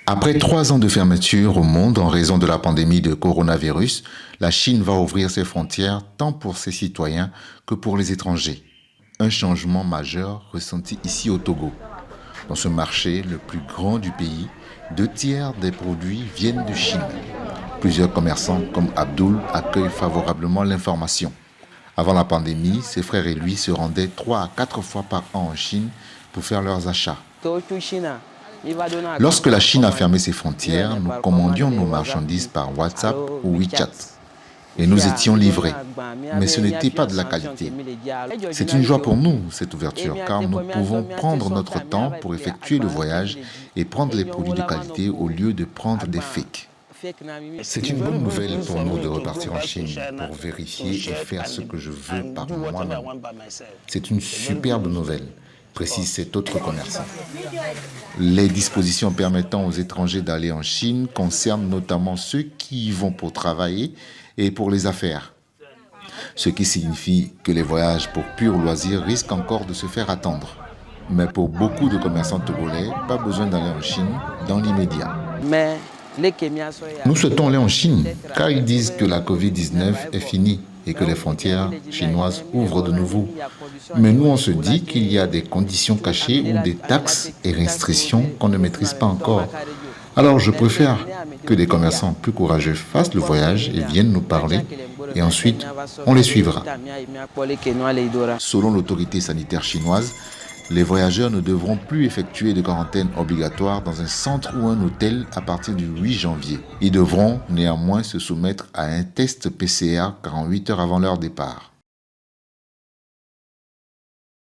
Après 3 ans de fermeture au monde en raison de la pandémie de coronavirus, la Chine va ouvrir ses frontières tant pour ses citoyens que pour les étrangers. Un changement majeur ressenti ici au Togo. Dans ce marché le plus grand du pays, 2 tiers des produits viennent de Chine. Plusieurs commerçants comme Abdul accueillent favorablement l'information. Avant la pandémie, ses frères et lui se rendaient 3 à 4 fois par an en Chine pour faire leurs achats. Lorsque la Chine a fermé ses frontières, nous commandions nos marchandises par WhatsApp ou WeChat et nous étions livrés. Mais ce n'était pas de la qualité. C'est une joie pour nous, cette ouverture, car nous pouvons prendre notre temps pour effectuer le voyage et prendre les produits de qualité au lieu de prendre des fakes. C'est une bonne nouvelle pour nous de repartir en Chine pour vérifier et faire ce que je veux par moi-même. C'est une superbe nouvelle, précise cet autre commerçant. Les dispositions permettant aux étrangers d'aller en Chine concernent notamment ceux qui y vont pour travailler et pour les affaires. Ce qui signifie que les voyages pour pur loisir risquent encore de se faire attendre. Mais pour beaucoup de commerçants togolais, pas besoin d'aller en Chine dans l'immédiat. Nous souhaitons aller en Chine car ils disent que la Covid-19 est finie et que les frontières chinoises ouvrent de nouveau. Mais nous, on se dit qu'il y a des conditions cachées ou des taxes et restrictions qu'on ne maîtrise pas encore. Alors je préfère que des commerçants plus courageux fassent le voyage et viennent nous parler et ensuite on les suivra. Selon l'autorité sanitaire chinoise, les voyageurs ne devront plus effectuer de quarantaine obligatoire dans un centre ou un hôtel à partir du 8 janvier. Ils devront néanmoins se soumettre à un test PCR 48 heures avant leur départ.